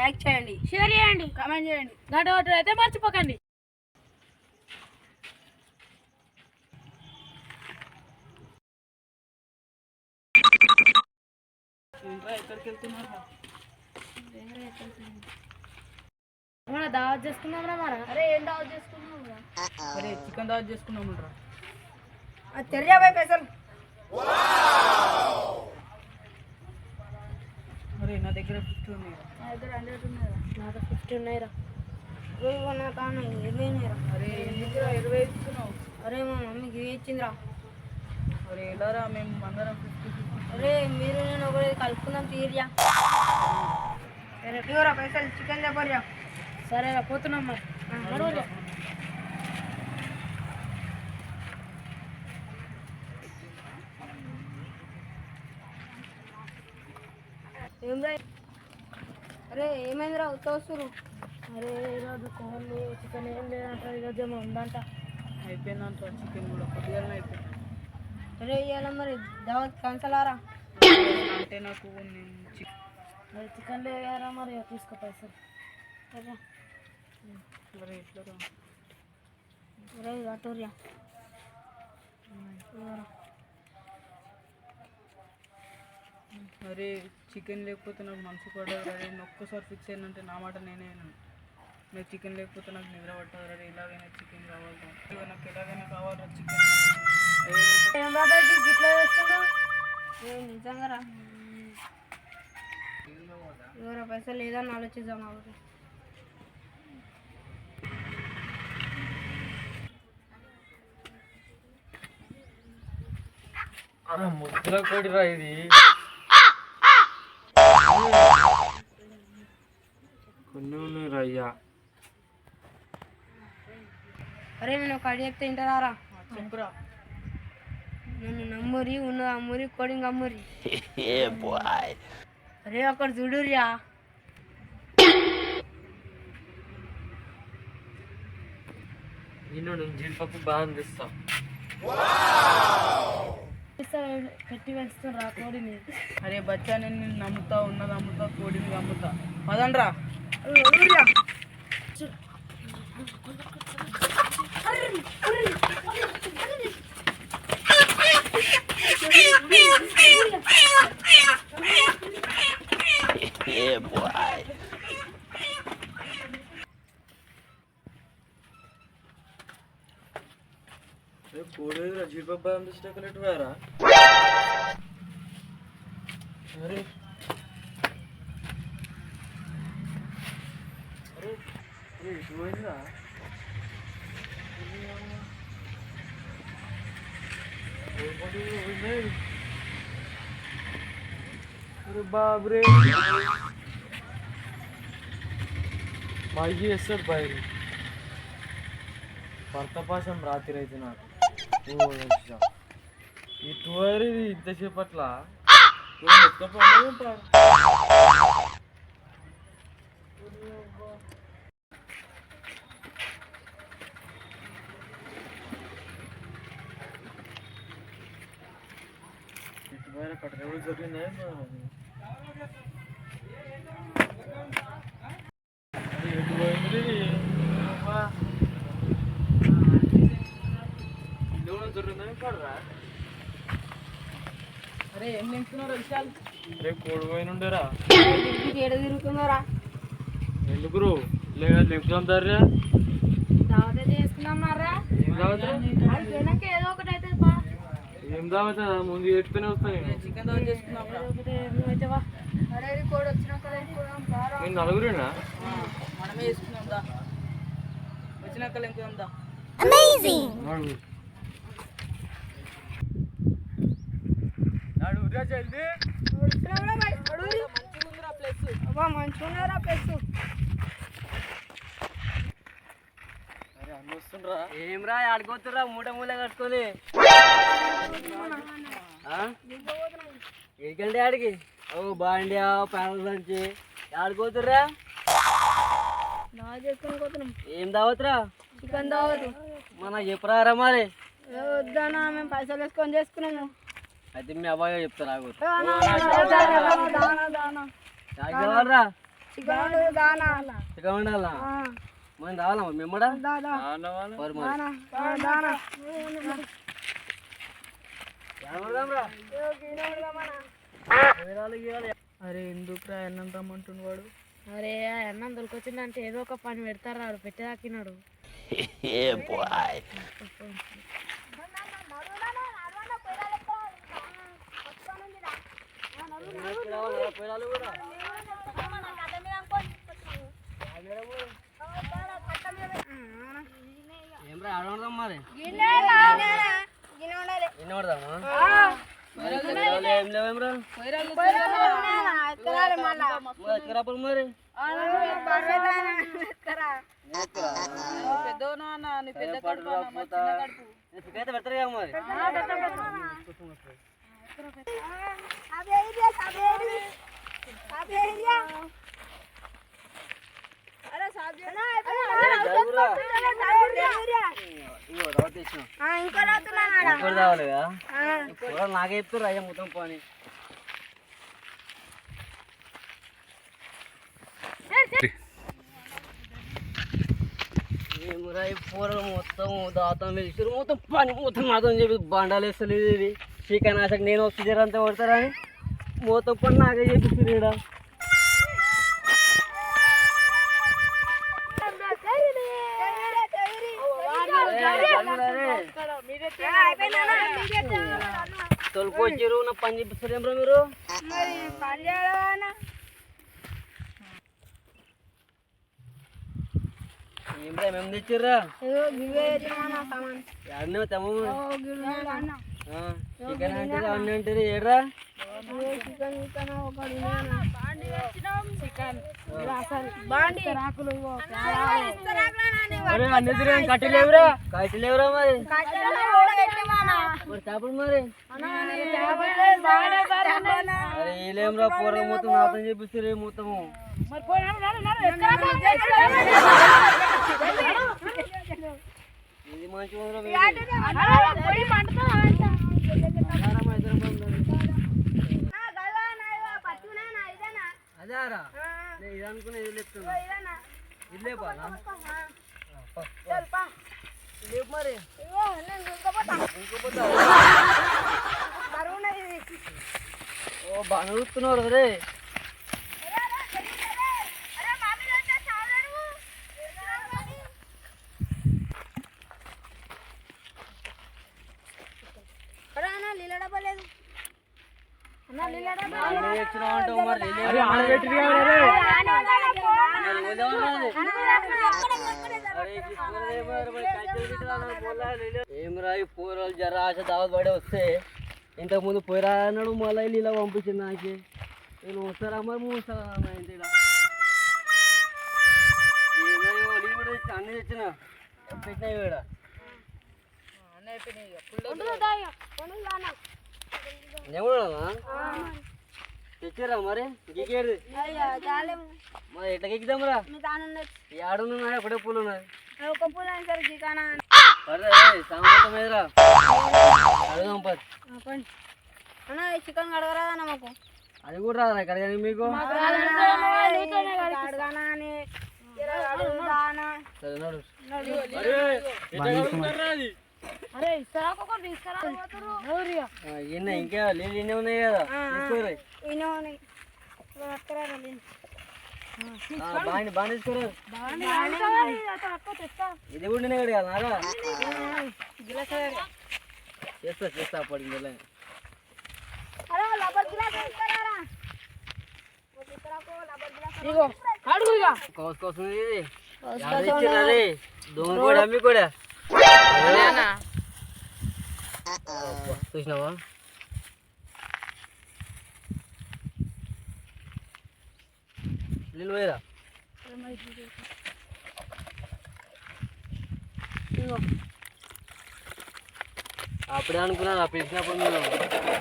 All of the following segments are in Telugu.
లైక్ చేయండి, షేర్ చేయండి, కామెంట్ చేయండి, గంట కొట్టడం అయితే మర్చిపోకండి. ఎక్కడికి వెళ్తున్నారా? మన దావత్ చేసుకుందాం రా మన. అరే ఏం దావత్ చేసుకున్నాం రా? అరే చికెన్ దావత్ చేసుకున్నాం రా. తెరియా భాయ్ పైసలు. అరే నా దగ్గర 50 ఉన్నాయి. నా దగ్గర 100 ఉన్నాయిరా. నాకు 50 ఉన్నాయిరా. నా కాను 20 ఉన్నాయిరా. అరే ఎందుకురా 20 ఇస్తున్నావు? అరే మా మమ్మీకి ఇవి ఇచ్చిందిరా. అరే ఎలారా మేము అందరం 50-50. అరే మీరు నేను ఒకటి కలుపుకుందాం తీరియా. సరే తీవరా పైసలు, చికెన్ చెప్పరియా. సరేరా పోతున్నాం మరి. నడువులే. ఏం రా? అరే ఏమైందిరా ఉత్తవస్తురు? అరే ఈరోజు కోళ్ళు చికెన్ ఏం లేదంటారు, ఈరోజు ఏమో ఉందంట. అయిపోయిందంట చికెన్ కూడా కొద్దిగానే అయిపోయింది. అరే ఇవాళ మరి దావత్ క్యాన్సల్ ఆరా? అంటే నాకు నేను మరి చికెన్ లేరా మరి తీసుకో పైసలు. సరే అరే ఎట్లా రా? అరే అటూరియా. అరే చికెన్ లేకపోతే నాకు మనసు పడదు. అరే నేను ఒక్కసారి ఫిక్స్ అయిందంటే నా మాట నేనే విన్నాను. నాకు చికెన్ లేకపోతే నాకు నిద్ర పట్టదు. అరే ఎలాగైనా చికెన్ కావాలి, నాకు ఎలాగైనా కావాలరా చికెన్. ఏం బాబాయ్ ఇట్లా చేస్తున్నావు? నిజంగా రా ఎవరా పైసలు లేదని ఆలోచిద్దాం కాబట్టి. ముద్ర కొడిరా ఇది. కొన్ని ఉన్నాయి అయ్యా. అరే నేను ఒక అడి చెప్తే తింటారా? చెప్పురా. నన్ను నమ్మురి, ఉన్న అమ్మురి, కోడింగ్ అమ్మురి. అరే అక్కడ చూడురియా. నేను జీడిపప్పు బాగా అందిస్తా. పెట్టి పెంచుతున్నా కోడిని. అరే బచ్చా నేను నిన్ను నమ్ముతా, ఉన్నది అమ్ముతా, కోడిని అమ్ముతా. పదండ్రా. కోడి జీడిపప్పు బాగా అందించలేటు వేరా. అరే అరే ఇటు పోయిందా? అరే బాబురే మాకి వేస్తాడు పైరు. భర్తపాశం రాత్రి అయితే నాకు ఈ టూర్ ఇది ఇంతసేపట్ల అక్కడ ఎవరు జరిగిందా? ఎటు పోయింది? జరిగిందని పడరా. అరే ఏం తింటున్నారా విశాల్? రేపు కోడి పోయినుండేరా. ఏడ తిరుగుతున్నారా? ఎందుకు లేదా నింపుతాం తర్రా. దావతే చేసుకున్నారా? ఏం దావతా? వెనక ఏదో ఒకటి అయితే బా. ఏం దావతా? ముందు ఎట్టుకునే వస్తాను నేను. చికెన్ దావత్ చేసుకున్నాం. అయితే వా. అరే కోడి వచ్చినాక నేను నలుగురేనా? మనమే చేసుకున్నాం దా. వచ్చినాక ఇంకొందా దా. నలుగురు. నడుగురా జల్దీ. మంచిగా ప్లస్. అరే అన్న వస్తుండ్రా. ఏం రా ఆడుకోతురా మూట మూల కట్టుకొని. ఏకంటే ఆడికి ఓ బాండి ప్యానల్ నుంచి ఆడుకోతుర్రా. దావత్ చేసుకొని పోతున్నాం. ఏం దావత్రా? చికెన్ దావత్. మన చెప్పరారా మరి. వద్దనా మేము పైసలు వేసుకొని చేసుకున్నాము. అయితే మీ అబ్బాయి చెప్తారా? దానా రా చికెన్ దానా చికెన్ వండాలా మనం రావాలా మేమ్మడా దాదా మరి దానా అరే ఎందుకు అన్నం రమ్మంటుండు వాడు? అరే ఆ అన్నం దొరికొచ్చిందంటే ఏదో ఒక పని పెడతారు రాడు పెట్టేదాకినాడు. ఏం రా ఆడదాం మరి గిన్నె ఉండాలి ఎన్ని పడదామా ఏం లేవేమ్రా ఎక్కరాపలు మరి పెద్దోనా అన్న నీ పెద్ద కడుపు అన్న, మా చిన్న కడుపు. అయితే పెడతారు కదా మరి ఇంకోటి రావాలి కదా నాకే చెప్తారు అయ్యా మొత్తం పని ఏమరా ఈ పూరలు మొత్తం దాతం వేసారు మొత్తం పని మొత్తం మాత్రం చెప్పి బండాలు వేస్తలేదు ఇది చికెన్ ఆశకు నేను వస్తే జరంతా కొడతారని మొత్తం పని నాకే చేపిస్తారు ఇక్కడ తొలుకొచ్చారు నా పని చేపిస్తారు ఏమరా మీరు ఏమరా మేము తెచ్చిర్రా అన్నీ తెమ్మ చికెన్ అంటారు అన్నీ అంటారు ఏడ్రా కట్టలేవురా కట్టలేవురా మరి మరి చేపలు మరి అరే ఏలేమ్రా పూర్వం మొత్తం నాతం చేపిస్తారు మొత్తము ఇది మంచిగా అదేరా ఇది అనుకున్నా ఇది చెప్తున్నా ఇల్లే పాలా లేపు మరి ఓ బాగా చూస్తున్నారు రే ఏమరా ఈ పూరలు జర ఆశ దావత్ పడే వస్తే ఇంతకు ముందు పోయిరా అన్నాడు మళ్ళీ ఇలా పంపించింది నాకు వీళ్ళు వస్తారా మరి మూస్తారా ఇంటి అన్నీ తెచ్చిన పెట్టినాయి ఇక్కడ తెచ్చారా మరి గీకేది మరి ఎట్లా గీకుదాంరా ఏడున్నా ఒకటే పూలు ఉన్నాయి సామాతం ఏదిరా అడుగుదాం చికెన్ కడగరాదా మాకు అది కూడా రాదా ఇక్కడ మీకు సరే నడు ఇంకా నీళ్ళు ఇన్ని ఉన్నాయి కదా బాగా తీసుకోరు ఇది కూడా నేను కదా నారా చేస్తా అప్పటికి కోసం ఇది దోమ కూడా అమ్మి కూడా చూసినావా నీళ్ళు పోయిరా అప్పుడే అనుకున్నా పిలిచినప్పుడు నేను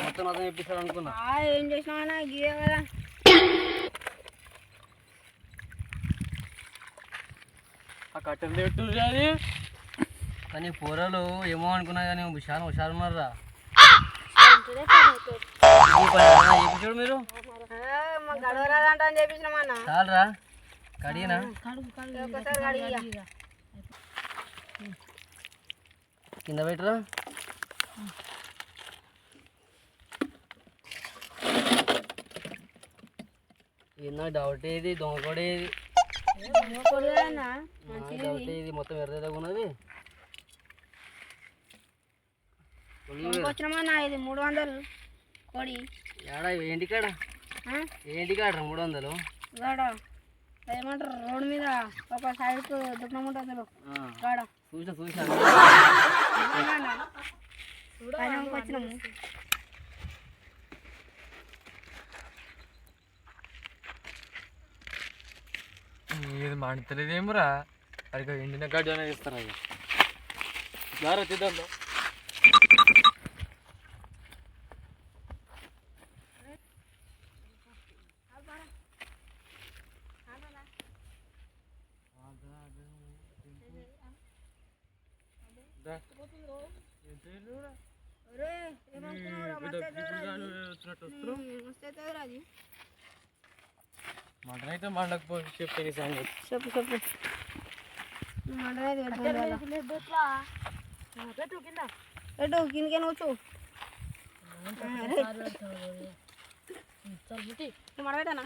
మొత్తం అతను చెప్పిస్తాడు అనుకున్నా ఏం చేసినా గీయ కదా ఆ కట్టెలు పెట్టు అది కానీ పూరలు ఏమో అనుకున్నా కానీ హుషారు ఉన్నారా చూడు మీరు మా గడవరాదంట అని చేపించినామన్నా. చాలరా కడిగినా ఒకసారి కడిగి కింద పెట్టరా. ఏందో డౌట్ ఏది దొంగ కూడా ఏది డౌట్ ఏది మొత్తం ఎర్రగా ఉన్నది. వచ్చినామన్నా ఇది 300 కోడి ఏడా ఏంటి కాడ ఏంటి కాడ 300 గాడ ఏమంటారు రోడ్డు మీద ఒక సైడ్కు దుఃఖం ఉంటుంది గాడ చూసా వచ్చినాము. ఇది మంటలేదేమోరా అది ఎండిన గడ్డి అనేది ఇస్తారు అది దారా తిద్దాం మటన్ అయితే మండకపోయి చెప్తే నీ సంగతి. చెప్పు పెట్టు కిందకే నువ్వు మడబెట్టానా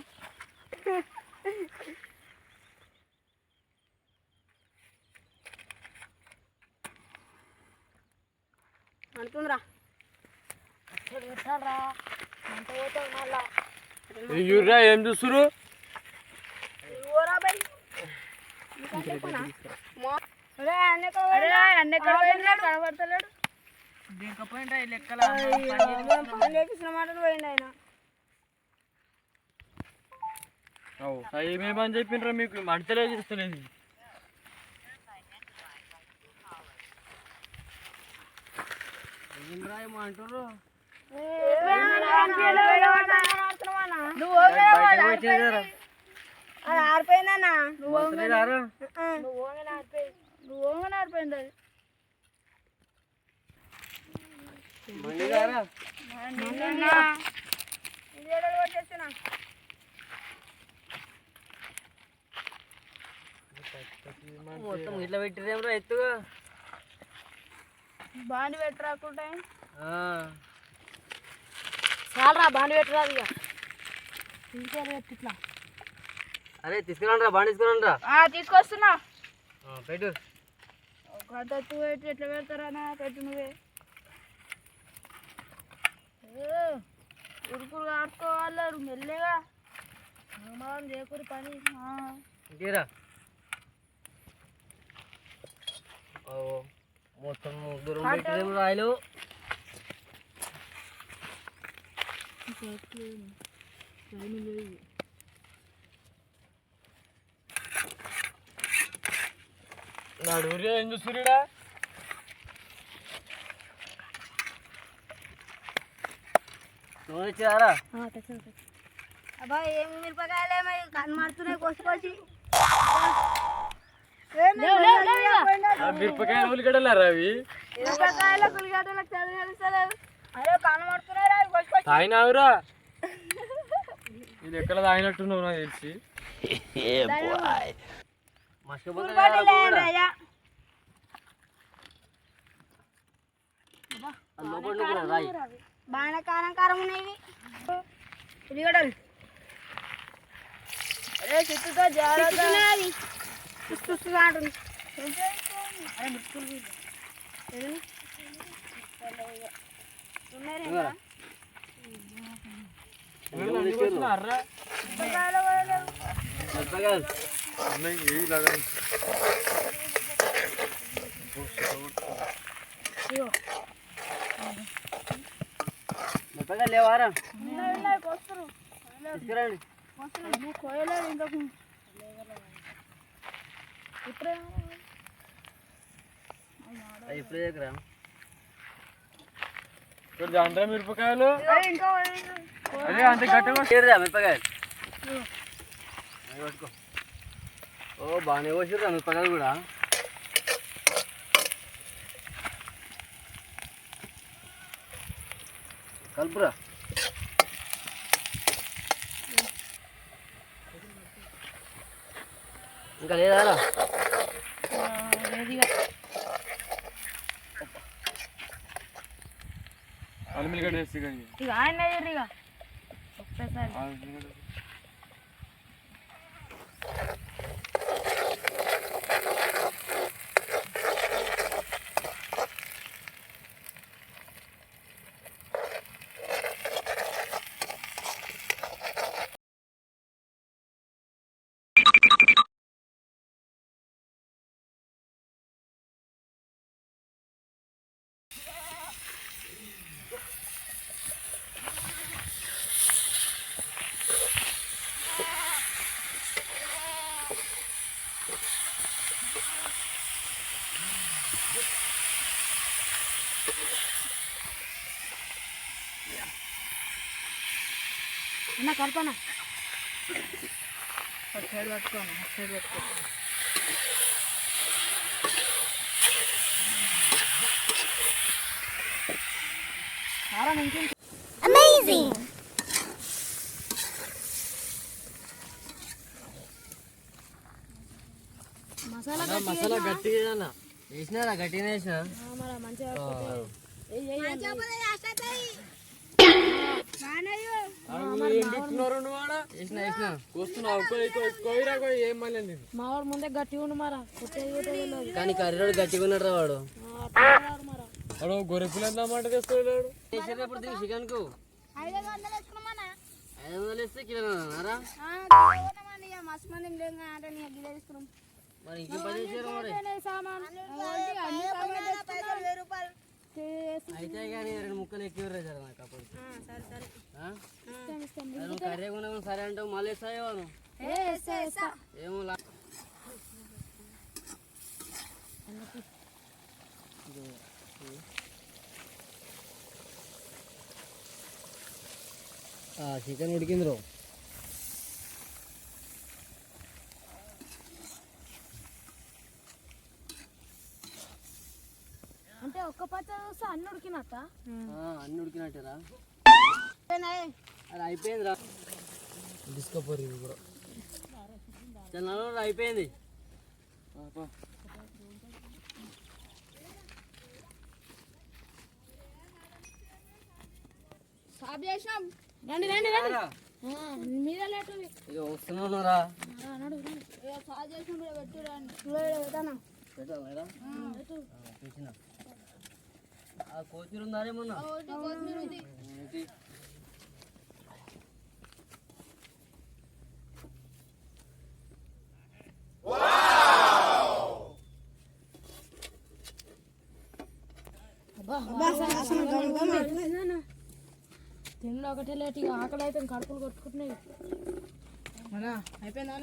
అనుకుందిరా యూరియా ఏం చూస్తురు కనబడతలేడు దింకపోయింటా ఈ లెక్కల పని చేపించిన మాట పోయిండు ఆయన. ఏమేమని చెప్పిండ్రా మీకు మంటలే చూస్తలేదు. అంటారు అది ఆరిపోయిందన్నా. నువ్వు ఆరిపోయింది అది. మొత్తం ఇట్లా పెట్టిరేమరా ఎత్తుగా బాండి పెట్టరాకుంటే ఆ. చాలరా బాండి పెట్టరాదు ఇక ఇట్లా అరే తీసుకురండి రా బాగా తీసుకురండి రా తీసుకొస్తున్నా. పెట్టు గడ్డ పెట్టి ఎట్లా పెడతారా పెట్టు నువ్వే ఉరుకులు ఆడుకోవాలి మెల్లగా మనం చేయకూరి పని. ఇంకేరా మొత్తం దూరం పెట్టిరేమో రాయలు. నాడు యూరియా ఏం చూస్తురుడా నువ్వు ఇచ్చారా అబ్బా ఏమి మిరపకాయలేమో కనబడుతున్నాయి కోసుకొచ్చి. మిరపకాయలు ఉల్లిగడ్డలారా అవి మిరపకాయల పులిగడ్డలకు చదివేస్తలేదు. అరే కనబడుతున్నాయి రా కోసుకొచ్చి. తాగినావురా ఇది ఎక్కడ తాగినట్టున్నావు నాకు తెలిసి. రాయి బాగా కారం కారం ఉన్నాయి ఉల్లిగడ్డలు. అరే చుట్టూతో జాగ్రత్త. అంటుంది మెత్తగా లేవారా తీసుకురండి. కోయలేదు ఇంతకు ఇప్పుడు దగ్గర ఇక్కడ అంతా మిరపకాయలు అదే అంత గట్టగా మిరపకాయలు పట్టుకో. ఓ బాగానే కోసిర్రా మిరపకాయలు కూడా. కలుపురా ఇంకా లేదా లేదుగా అల్మిలిగడ్డ వేసి ఇక ఆయన వేయరు ఇక ఒక్కసారి అన్న కల్పన అటు సైడ్ పట్టుకోను అటు సైడ్ పట్టుకో మసాలా మసాలా గట్టిగా వేసినారా గట్టిగా వేసిన మరి మంచిగా మావాడు ముందే గట్టిగా ఉండు మరా కొట్టేది కానీ కర్రీడు గట్టిగా ఉన్నాడు రా వాడు మరా వాడు గొర్రె పిల్ల ఎంత మాట తెస్తాడు వేసేటప్పుడు దీనికి చికెన్ కు 500 వేస్తే కిలో రా మరి ఇంకేం పని చేశారు మరి అయితే కానీ 2 ముక్కలు ఎక్కువ సార్ నాకు అప్పుడు నువ్వు కర్రీ కొన్నావు సరే అంటావు మళ్ళీ వేస్తావు ఏమో చికెన్ ఉడికింది రో అంటే ఒక్క పచ్చ చూస్తే అన్ని ఉడికినట్ట అన్ని ఉడికినట్టేరా అది అయిపోయింది రా తీసుకోపోరు ఇది కూడా చాలా అయిపోయింది రండి రండి రండి మీద లేటు ఇక వస్తున్నారా కొత్తిమీర ఉందారేమన్నా తిండి ఒకటే లేట్ ఇక ఆకలి అయితే కడుపులు కొట్టుకుంటున్నాయి అయిపోయిందా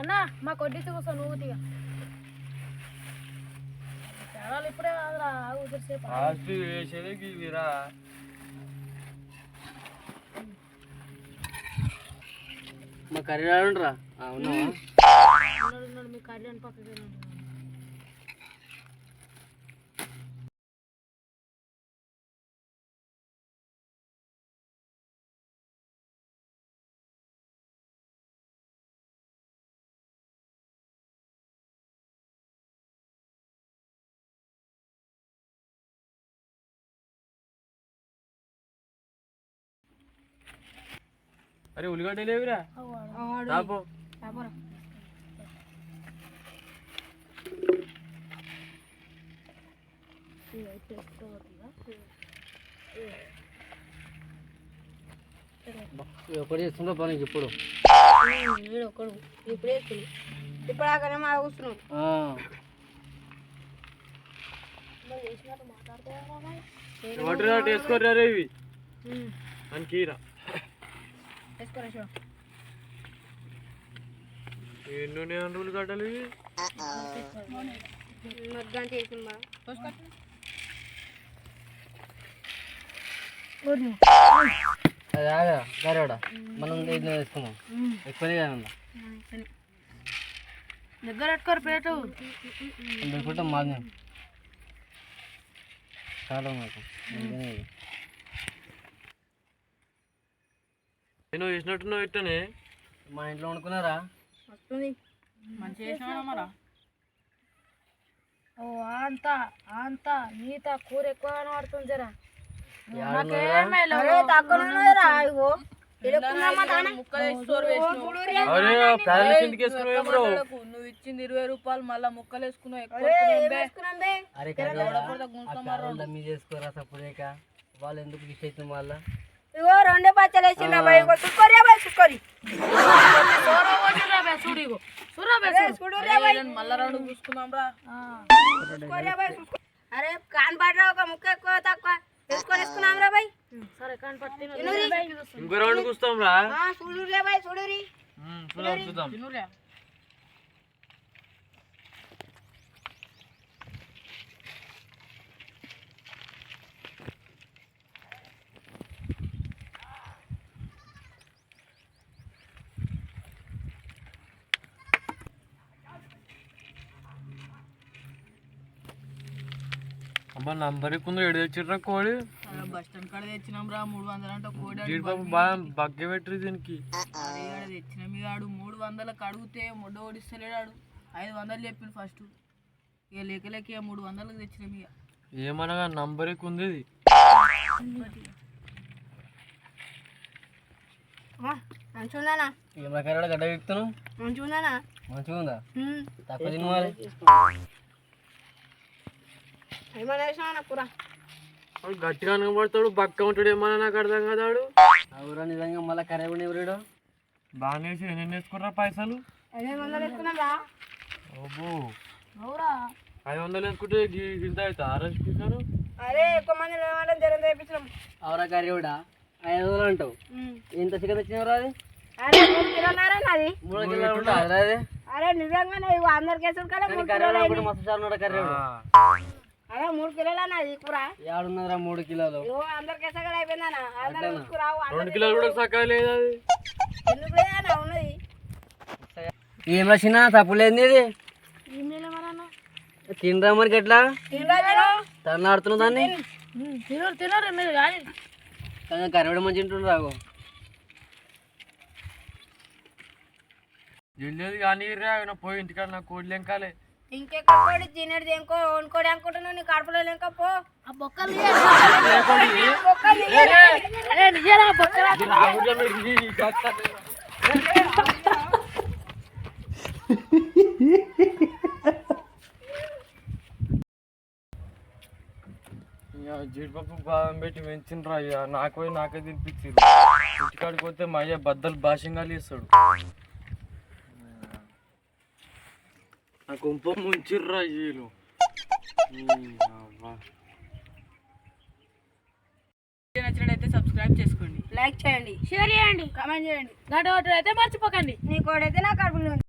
అన్న మా కొద్దిసి కూర్చో నువ్వు ఇక తేడాలు ఇప్పుడే కాదురా ఉదరసేపు ఫాస్ట్ వేసేది ఇవిరా మా కర్రీ రాడురా ఉన్నావా ఉన్నాడు మీ కర్రీ అని పక్కకి అరే ఉల్లిగడ్డ లేవురా రాపో ఒకటి చేస్తుందో పనికి ఇప్పుడు ఒకడు ఇప్పుడే ఇప్పుడు ఆకనే మా కూర్చున్నాం వాటర్ వేసుకోరా రే ఇవి అని కీరా ఎన్ని ఉల్లిగడ్డలు ఇవి మగ్గంటే వేసిందా అది ఆగా గరవాడ మనం వేసుకున్నాం ఎక్కువనే కానుందా దగ్గర పెట్టుకోరు ప్లేటు పెట్టుకుంటాం మాది చాలా మాకు నేను వేసినట్టున్నావు ఇట్టనే మా ఇంట్లో వండుకున్నారా? వస్తుంది. మంచిగా చేసినావా మరా? ఓ అంతా అంతా నీత కూర ఎక్కువ కనబడుతుంది జరా. అరే తక్కువ ఇగో ముక్కలు వేసి సోరు వేసినావు. అరే ప్యాన్ కిందకి వేసుకున్నావు బ్రో. నువ్వు ఇచ్చింది 20 రూపాయలు మళ్ళా ముక్కలు వేసుకున్నావు. ఎక్కువ అరే మీ చేసుకోరా సప్పుడేక వాళ్ళు ఎందుకు ఇష్ట అవుతుంది మళ్ళా? ఇగో 2 పచ్చలు వేసిండ్రా బాయ్. ఇగో చూసుకోరి బాయ్ చూసుకోరి. మళ్ళా 2 చూసుకుందాం రా. అరే కాన్ పడరా ఒక ముక్క ఎక్కువ తక్కువ వేసుకున్నాం రా బాయ్. సరే కనపడుతుంది ఇంకో రౌండ్ కూస్తాం రా. చూడురే బాయ్ చూడురి. చూద్దాం. తినురా. అబ్బా నంబర్ ఎక్కువ ఏడు తెచ్చిర్రా కోడి. బస్ స్టాండ్ కాడ తెచ్చినాం రా. 300 అంటే కోడి జీడిపప్పు బాగా బగ్గ పెట్టరు దీనికి. తెచ్చిన మీద 300కి అడిగితే మొడ్డ ఓడిస్తలేడు. 500 చెప్పిండు ఫస్ట్. ఇక లేక లేక 300కి తెచ్చిన మీద. ఏమనగా నంబర్ ఎక్కువ ఉంది ఇది. మంచిగుందానా? ఏం రకాల గడ్డ ఎక్కుతున్నావు? మంచిగుందానా? మంచిగా ఉందా? తక్కువ తిను మరి. ఏమన్నా వేసినా కూర? వాడు గట్టిగా కనబడతాడు, బక్క ఉంటాడు, ఏమన్నా నాకు అర్థం కాదాడు. అవురా నిజంగా మళ్ళీ కరెక్ట్ ఎవరు? బాగానే వేసి ఎన్ని వేసుకుర్రా పైసలు? 500 వేసుకున్నాం రా. అబ్బో అవురా 500 వేసుకుంటే గింత అవుతా ఆరేసుకుంటారు. అరే ఎక్కువ మంది లేవాలని జరం తెప్పించినాం. అవురా కర్రీడా 500 అంటావు. ఎంత చికెన్ తెచ్చినవరా? అది అరే 3 కిలోన్నారా నాది? 3 కిలోలు ఉంటుంది అది. అరే నిజంగానే ఇవి అందరికి వేసుడు కదా 3 కిలోలు కర్రీ అయింది. మస్తు సార్ ఉన్నాడు కర్రీ. అరే 3 కిలోలు నాది కూర. ఏడున్నరా 3 కిలోలు? ఇగో అందరికి వేసా కూడా అయిపోయిందన్నా. అందరు తీసుకురావు. 2 కిలోలు కూడా సకాయ లేదు అది. ఎందుకు లేదన్నా ఉన్నది. ఏం వచ్చినా తప్పులేదు ఇది. తినరా మరి గట్లా తరలాడుతున్నావు దాన్ని. తినరు మీరు కానీ కర్రీ కూడా మంచి తింటుండ్రాగు. వెళ్ళేది కానీ పోయి ఇంటికాడ నాకు కోడి లెంకాలే. ఇంకెక్కడి తినేది ఇంకో వండుకోడి అనుకుంటున్నావు. నీ కడుపులో లేక పో. ఆ బొక్కలు జీడిపప్పు బాదం పెట్టి పెంచిండ్రా అయ్యా. నాకు పోయి నాకే తినిపించారు. ఇంటికాడికి పోతే మా అయ్య బద్దలు భాషంగా ఇస్తాడు. నా కుంప ముంచిర్రా అయ్యలు. నచ్చినట్టయితే సబ్స్క్రైబ్ చేసుకోండి, లైక్ చేయండి, షేర్ చేయండి, కామెంట్ చేయండి. గంట అయితే మర్చిపోకండి. నీ కోడైతే నా కడుపులో ఉంది.